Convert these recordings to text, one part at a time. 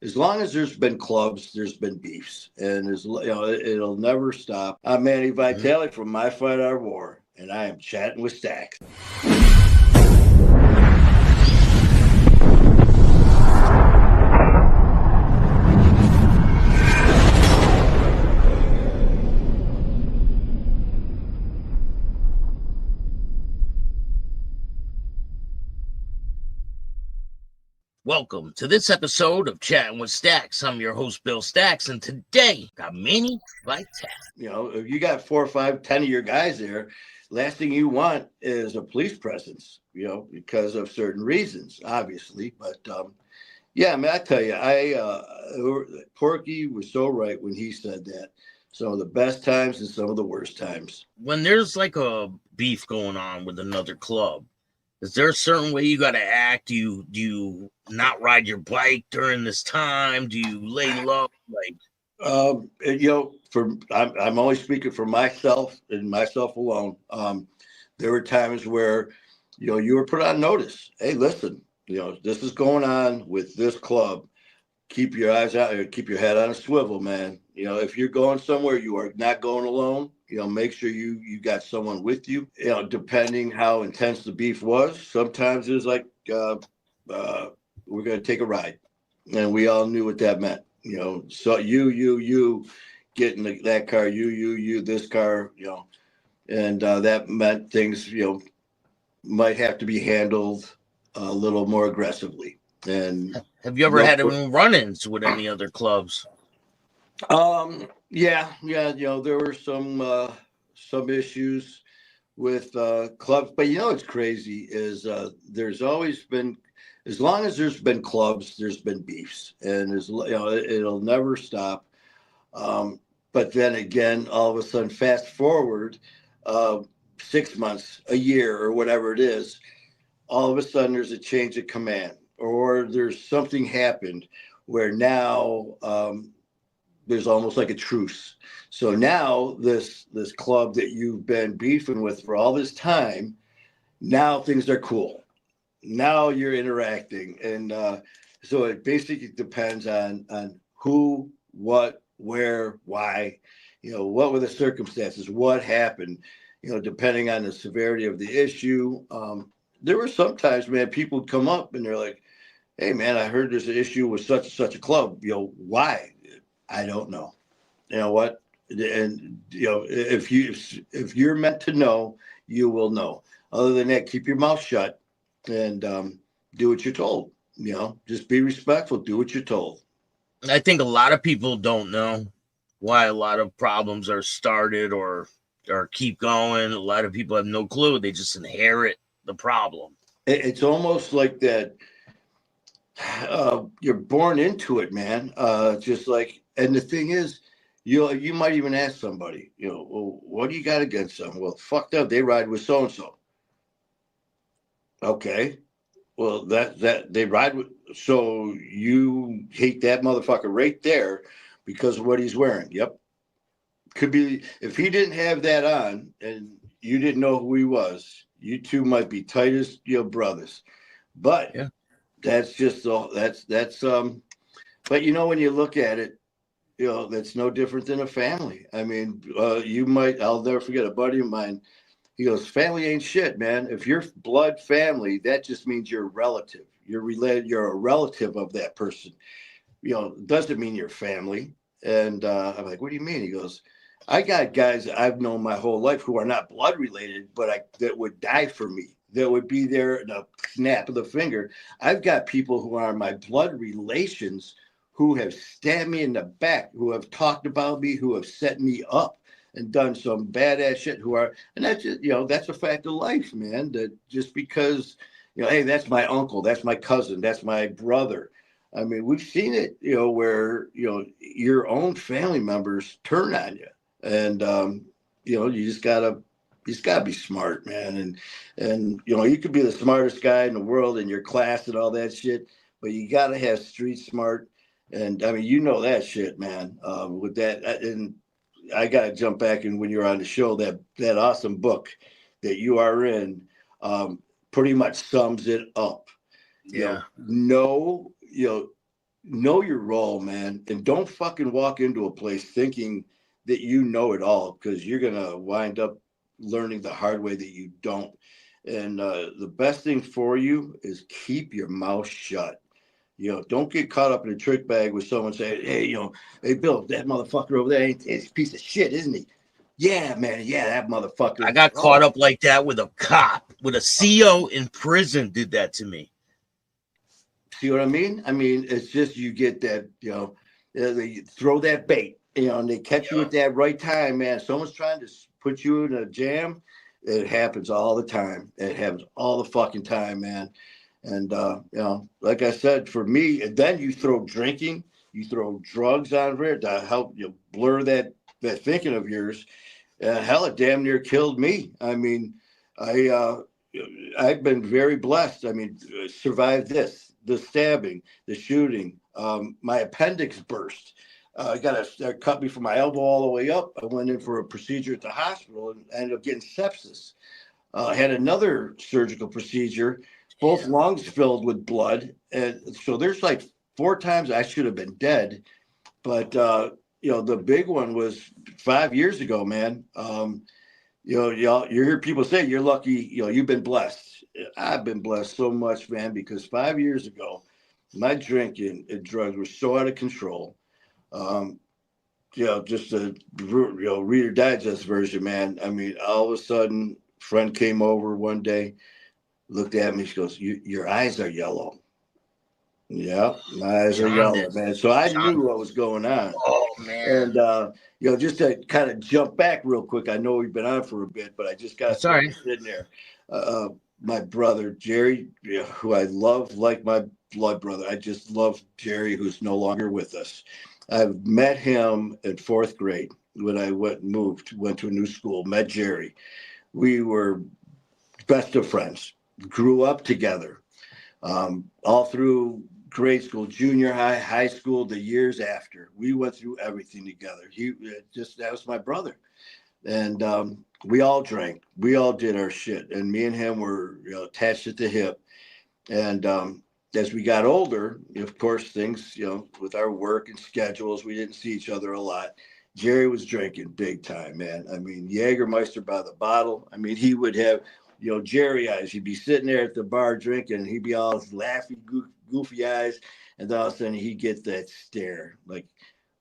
As long as there's been clubs, there's been beefs, and it'll never stop. I'm Manny Mhm. Vitale from My Fight Our War, and I am chatting with Staxx. Welcome to this episode of Chattin with Staxx. I'm your host, Bill Staxx, and today got Manny Vitale. If you got 4 or 5, 10 of your guys there, last thing you want is a police presence. Because of certain reasons, obviously. But yeah, I mean, I tell you, Porky was so right when he said that. Some of the best times and some of the worst times. When there's like a beef going on with another club, is there a certain way you got to act? Do you not ride your bike during this time? Do you lay low? Like, I'm only speaking for myself and myself alone. There were times where, you were put on notice. Hey, listen, this is going on with this club. Keep your eyes out here. Keep your head on a swivel, man. If you're going somewhere, you are not going alone. Make sure you got someone with you. Depending how intense the beef was, sometimes it was like, we're going to take a ride, and we all knew what that meant. So you get in that car, you this car, and that meant things, might have to be handled a little more aggressively. And have you ever had any run-ins with any other clubs? Yeah, there were some issues with clubs, but what's crazy is there's always been, as long as there's been clubs, there's been beefs, and it'll never stop. But then again, all of a sudden, fast forward 6 months, a year, or whatever it is, all of a sudden there's a change of command, or there's something happened where now there's almost like a truce. So now this club that you've been beefing with for all this time, now things are cool. Now you're interacting, and so it basically depends on who, what, where, why. What were the circumstances, what happened. Depending on the severity of the issue. There were sometimes, man, people would come up and they're like, "Hey, man, I heard there's an issue with such and such a club. Why? I don't know. You know what? And if you're meant to know, you will know. Other than that, keep your mouth shut and do what you're told. Just be respectful. Do what you're told. I think a lot of people don't know why a lot of problems are started or keep going. A lot of people have no clue. They just inherit the problem. It's almost like that. You're born into it, man. Just like, and the thing is, you might even ask somebody, well, what do you got against them? Well, fucked up. They ride with so and so. Okay. Well, that they ride with. So you hate that motherfucker right there because of what he's wearing. Yep. Could be if he didn't have that on and you didn't know who he was. You two might be tight as brothers, but Yeah. that's just all. That's. But when you look at it, that's no different than a family. I mean, you might. I'll never forget a buddy of mine. He goes, family ain't shit, man. If you're blood family, that just means you're a relative. You're related. You're a relative of that person. Doesn't mean you're family. And I'm like, what do you mean? He goes, I got guys that I've known my whole life who are not blood related, but that would die for me. That would be there in a snap of the finger. I've got people who are my blood relations who have stabbed me in the back, who have talked about me, who have set me up and done some badass shit and that's just, that's a fact of life, man. That just because, hey, that's my uncle, that's my cousin, that's my brother. I mean, we've seen it, where, your own family members turn on you. And, you just gotta be smart, man. And, you could be the smartest guy in the world in your class and all that shit, but you gotta have street smart. And I mean, that shit, man, with that. And I got to jump back and when you're on the show, that awesome book that you are in, pretty much sums it up. Yeah. Know, know your role, man, and don't fucking walk into a place thinking that you know it all, because you're gonna wind up learning the hard way that you don't. And the best thing for you is keep your mouth shut. Don't get caught up in a trick bag with someone saying, "Hey, hey, Bill, that motherfucker over there, he's a piece of shit, isn't he?" Yeah, man. Yeah, that I motherfucker. got caught Oh, up like that with a cop, with a CO in prison did that to me. see what I mean? I mean, it's just you get that, they throw that bait, and they catch you Yeah. at that right time, man. Someone's trying to put you in a jam. It happens all the time. It happens all the fucking time, man. And like I said, for me, and then you throw drinking, you throw drugs on there to help you blur that thinking of yours. Hell, it damn near killed me. I mean, I I've been very blessed. I mean, survived this, the stabbing, the shooting. My appendix burst. I got a cut me from my elbow all the way up. I went in for a procedure at the hospital and ended up getting sepsis. I had another surgical procedure, both Damn. lungs filled with blood, and so there's like 4 times I should have been dead. But the big one was 5 years ago, man. Y'all, you hear people say you're lucky. You've been blessed. I've been blessed so much, man, because 5 years ago, my drinking and drugs were so out of control. Um, just a Reader Digest version, man. I mean, all of a sudden, friend came over one day, looked at me. She goes, "Your eyes are yellow." Yeah, my eyes are yellow, Jaundice. man. So I knew Jaundice. what was going on. Oh man. And just to kind of jump back real quick, I know we've been on for a bit, but I just got That's all right. something sitting there. My brother Jerry, who I love like my blood brother. I just love Jerry, who's no longer with us. I've met him in fourth grade when I went to a new school. Met Jerry. We were best of friends. Grew up together, all through grade school, junior high, high school, the years after. We went through everything together. That was my brother. And we all drank. We all did our shit. And me and him were attached at the hip. And as we got older, of course, things, with our work and schedules, we didn't see each other a lot. Jerry was drinking big time, man. I mean, Jägermeister by the bottle. I mean, he would have, Jerry eyes. He'd be sitting there at the bar drinking, and he'd be all laughing, goofy eyes. And then all of a sudden, he'd get that stare like,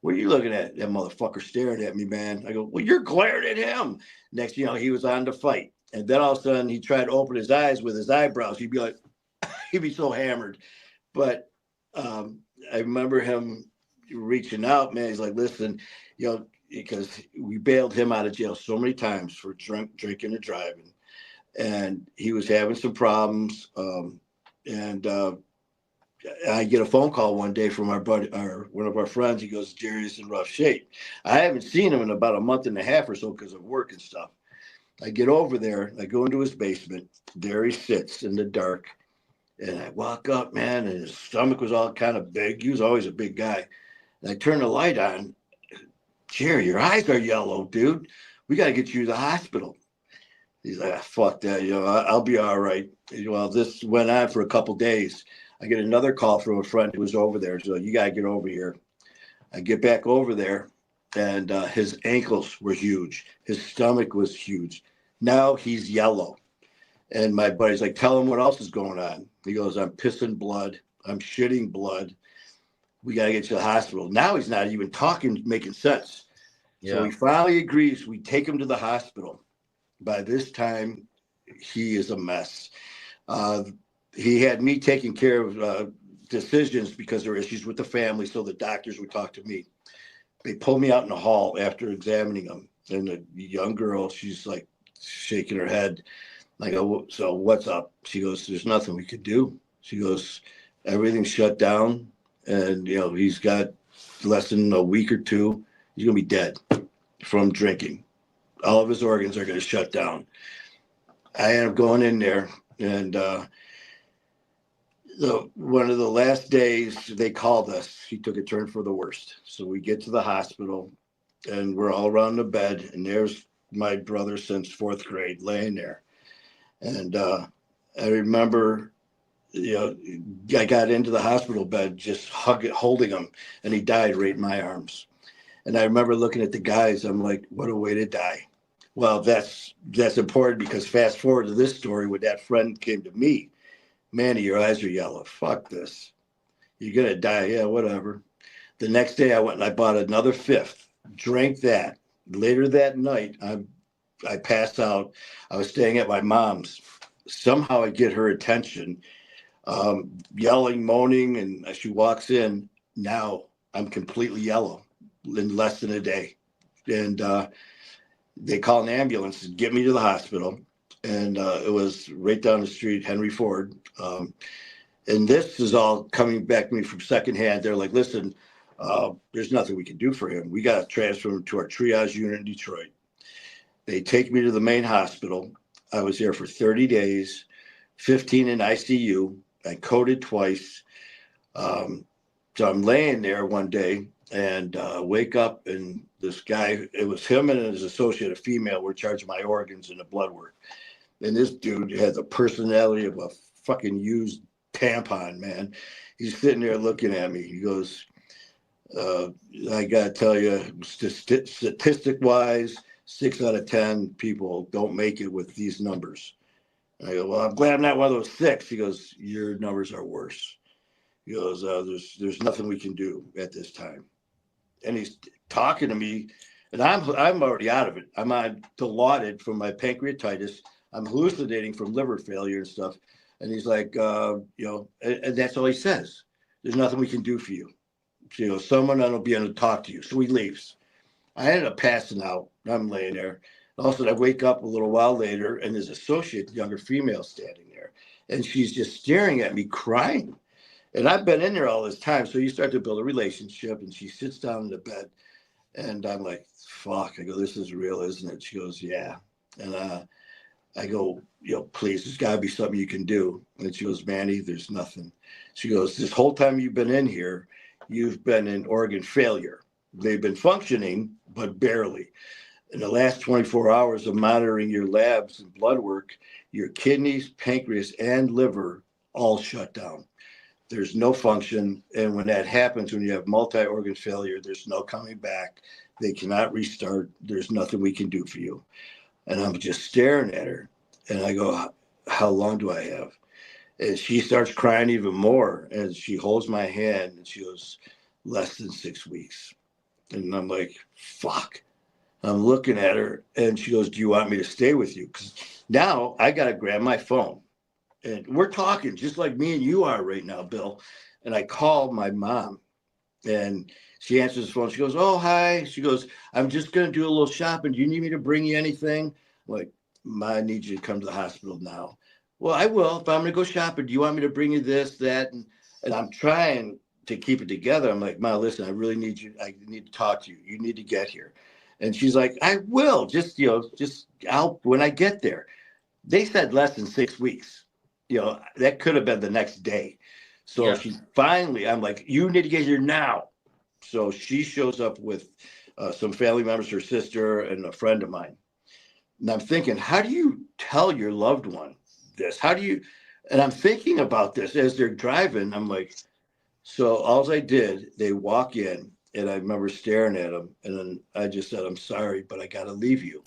"What are you looking at? That motherfucker staring at me, man." I go, "Well, you're glaring at him." Next, he was on to fight. And then all of a sudden, he tried to open his eyes with his eyebrows. He'd be like, he'd be so hammered. But I remember him reaching out, man. He's like, "Listen, because we bailed him out of jail so many times for drinking and driving, and he was having some problems. And I get a phone call one day from our buddy, one of our friends. He goes, "Jerry's in rough shape." I haven't seen him in about a month and a half or so because of work and stuff. I get over there, I go into his basement. There he sits in the dark. And I walk up, man, and his stomach was all kind of big. He was always a big guy. And I turn the light on. "Jerry, your eyes are yellow, dude. We got to get you to the hospital." He's like, "Fuck that. I'll be all right." Well, this went on for a couple days. I get another call from a friend who was over there. So, "You got to get over here." I get back over there, and his ankles were huge. His stomach was huge. Now he's yellow. And my buddy's like, "Tell him what else is going on." He goes, "I'm pissing blood. I'm shitting blood. We got to get you to the hospital." Now he's not even talking, making sense. So Yeah. he finally agrees. We take him to the hospital. By this time, he is a mess. Uh, he had me taking care of decisions because there were issues with the family. So the doctors would talk to me. They pulled me out in the hall after examining him. And the young girl, she's like shaking her head. I go, "So what's up?" She goes, "There's nothing we could do." She goes, "Everything's shut down. And, he's got less than a week or two. He's going to be dead from drinking. All of his organs are going to shut down." I end up going in there. And one of the last days they called us, he took a turn for the worst. So we get to the hospital and we're all around the bed. And there's my brother since fourth grade laying there. And I remember you know, I got into the hospital bed, just holding him, and he died right in my arms. And I remember looking at the guys. I'm like, what a way to die. Well, that's important because fast forward to this story when that friend came to me. Manny, your eyes are yellow. Fuck this. You're going to die. Yeah, whatever. The next day I went and I bought another fifth, drank that. Later that night, I passed out. I was staying at my mom's. Somehow I get her attention, yelling, moaning, and as she walks in, now I'm completely yellow in less than a day. And they call an ambulance and get me to the hospital. And it was right down the street, Henry Ford. And this is all coming back to me from secondhand. They're like, listen, there's nothing we can do for him. We got to transfer him to our triage unit in Detroit. They take me to the main hospital. I was there for 30 days, 15 in ICU. I coded twice. So I'm laying there one day and wake up, and this guy, it was him and his associate, a female, were charging my organs and the blood work. And this dude had the personality of a fucking used tampon, man. He's sitting there looking at me. He goes, I got to tell you, statistic wise, 6 out of 10 people don't make it with these numbers. I go, well, I'm glad I'm not one of those 6. He goes, your numbers are worse. He goes, there's nothing we can do at this time. And he's talking to me, and I'm already out of it. I'm on Dilaudid from my pancreatitis. I'm hallucinating from liver failure and stuff. And he's like, and that's all he says. There's nothing we can do for you. So, someone will be able to talk to you. So he leaves. I ended up passing out. I'm laying there. All of a sudden, I wake up a little while later, and his associate, the younger female, standing there. And she's just staring at me, crying. And I've been in there all this time. So you start to build a relationship, and she sits down in the bed. And I'm like, fuck. I go, this is real, isn't it? She goes, yeah. And I go, please, there's got to be something you can do. And she goes, Manny, there's nothing. She goes, this whole time you've been in here, you've been in organ failure. They've been functioning, but barely. In the last 24 hours of monitoring your labs and blood work, your kidneys, pancreas, and liver all shut down. There's no function. And when that happens, when you have multi-organ failure, there's no coming back. They cannot restart. There's nothing we can do for you. And I'm just staring at her. And I go, how long do I have? And she starts crying even more. And she holds my hand and she goes, less than 6 weeks. And I'm like, fuck. I'm looking at her and she goes, do you want me to stay with you? Because now I got to grab my phone. And we're talking just like me and you are right now, Bill. And I call my mom and she answers the phone. She goes, oh, hi. She goes, I'm just going to do a little shopping. Do you need me to bring you anything? I'm like, Ma, I need you to come to the hospital now. Well, I will. If I'm going to go shopping, do you want me to bring you this, that? And I'm trying to keep it together. I'm like, Ma, listen, I really need you. I need to talk to you. You need to get here. And she's like, I will. Just out when I get there. They said less than 6 weeks. That could have been the next day. So she finally, I'm like, you need to get here now. So she shows up with some family members, her sister and a friend of mine. And I'm thinking, how do you tell your loved one this? And I'm thinking about this as they're driving. I'm like, so all I did, they walk in and I remember staring at them. And then I just said, I'm sorry, but I got to leave you.